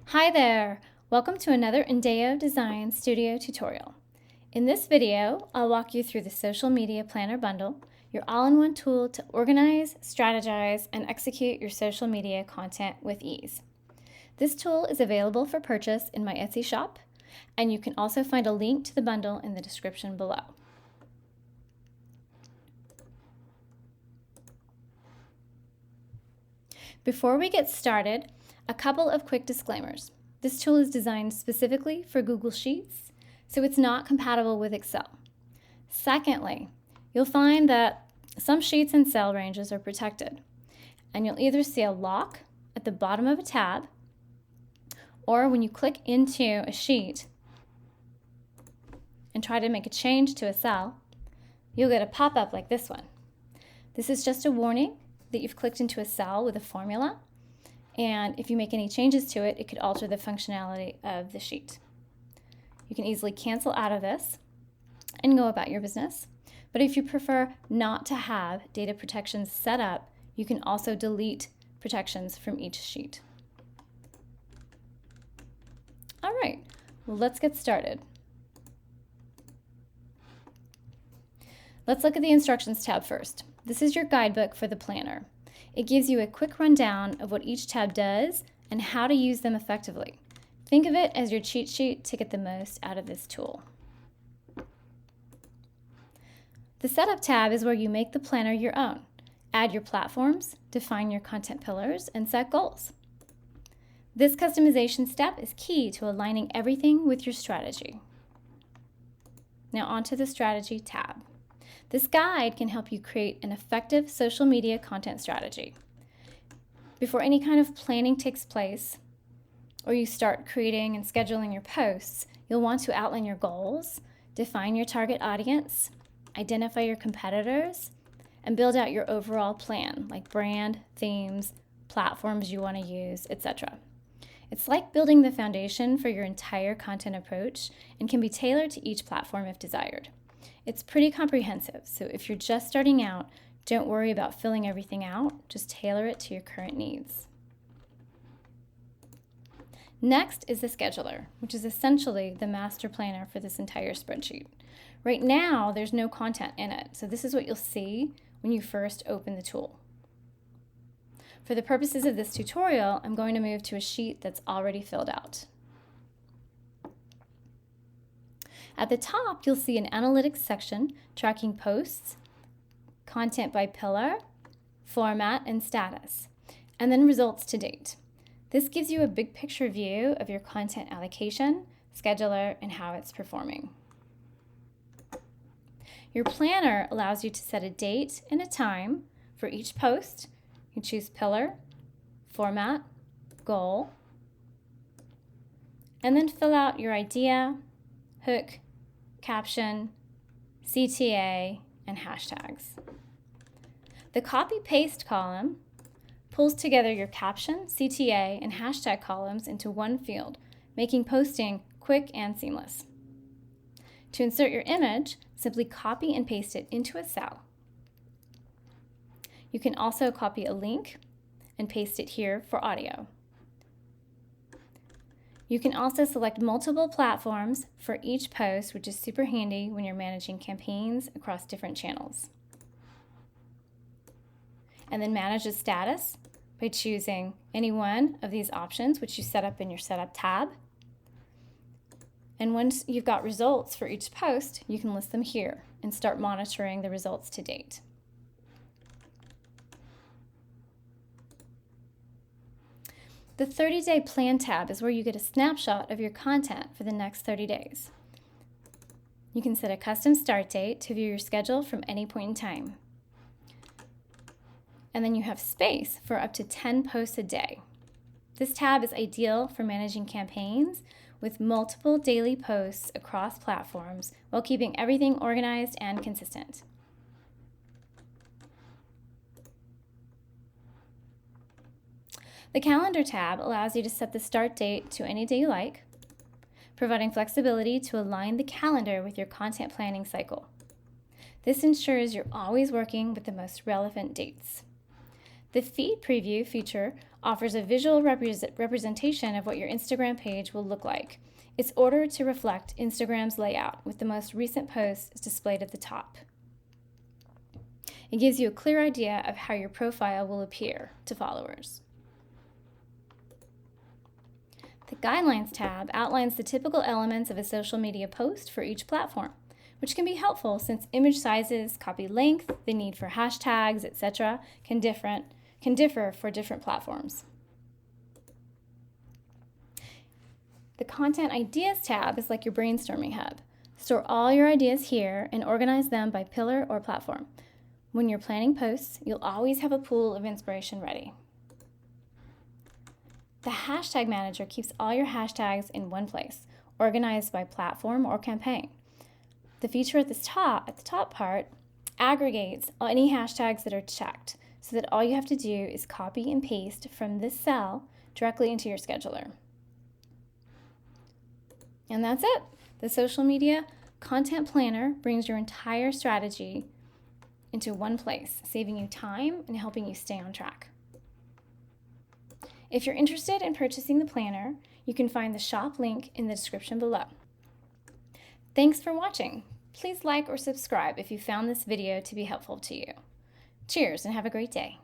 Hi there! Welcome to another Indeo Design Studio tutorial. In this video, I'll walk you through the Social Media Planner Bundle, your all-in-one tool to organize, strategize, and execute your social media content with ease. This tool is available for purchase in my Etsy shop, and you can also find a link to the bundle in the description below. Before we get started, a couple of quick disclaimers. This tool is designed specifically for Google Sheets, so it's not compatible with Excel. Secondly, you'll find that some sheets and cell ranges are protected, and you'll either see a lock at the bottom of a tab, or when you click into a sheet and try to make a change to a cell, you'll get a pop-up like this one. This is just a warning that you've clicked into a cell with a formula, and if you make any changes to it, it could alter the functionality of the sheet. You can easily cancel out of this and go about your business, but if you prefer not to have data protections set up, you can also delete protections from each sheet. All right, well, let's get started. Let's look at the Instructions tab first. This is your guidebook for the planner. It gives you a quick rundown of what each tab does and how to use them effectively. Think of it as your cheat sheet to get the most out of this tool. The Setup tab is where you make the planner your own. Add your platforms, define your content pillars, and set goals. This customization step is key to aligning everything with your strategy. Now onto the Strategy tab. This guide can help you create an effective social media content strategy. Before any kind of planning takes place, or you start creating and scheduling your posts, you'll want to outline your goals, define your target audience, identify your competitors, and build out your overall plan, like brand, themes, platforms you want to use, etc. It's like building the foundation for your entire content approach and can be tailored to each platform if desired. It's pretty comprehensive, so if you're just starting out, don't worry about filling everything out, just tailor it to your current needs. Next is the scheduler, which is essentially the master planner for this entire spreadsheet. Right now, there's no content in it, so this is what you'll see when you first open the tool. For the purposes of this tutorial, I'm going to move to a sheet that's already filled out. At the top, you'll see an analytics section tracking posts, content by pillar, format, and status, and then results to date. This gives you a big picture view of your content allocation, scheduler, and how it's performing. Your planner allows you to set a date and a time for each post. You choose pillar, format, goal, and then fill out your idea, hook, caption, CTA, and hashtags. The copy-paste column pulls together your caption, CTA, and hashtag columns into one field, making posting quick and seamless. To insert your image, simply copy and paste it into a cell. You can also copy a link and paste it here for audio. You can also select multiple platforms for each post, which is super handy when you're managing campaigns across different channels. And then manage the status by choosing any one of these options, which you set up in your Setup tab. And once you've got results for each post, you can list them here and start monitoring the results to date. The 30-day plan tab is where you get a snapshot of your content for the next 30 days. You can set a custom start date to view your schedule from any point in time. And then you have space for up to 10 posts a day. This tab is ideal for managing campaigns with multiple daily posts across platforms while keeping everything organized and consistent. The Calendar tab allows you to set the start date to any day you like, providing flexibility to align the calendar with your content planning cycle. This ensures you're always working with the most relevant dates. The feed preview feature offers a visual representation of what your Instagram page will look like. It's ordered to reflect Instagram's layout, with the most recent post displayed at the top. It gives you a clear idea of how your profile will appear to followers. The Guidelines tab outlines the typical elements of a social media post for each platform, which can be helpful since image sizes, copy length, the need for hashtags, etc. can differ for different platforms. The Content Ideas tab is like your brainstorming hub. Store all your ideas here and organize them by pillar or platform. When you're planning posts, you'll always have a pool of inspiration ready. The Hashtag Manager keeps all your hashtags in one place, organized by platform or campaign. The feature at the top part aggregates any hashtags that are checked so that all you have to do is copy and paste from this cell directly into your scheduler. And that's it. The Social Media Content Planner brings your entire strategy into one place, saving you time and helping you stay on track. If you're interested in purchasing the planner, you can find the shop link in the description below. Thanks for watching. Please like or subscribe if you found this video to be helpful to you. Cheers and have a great day.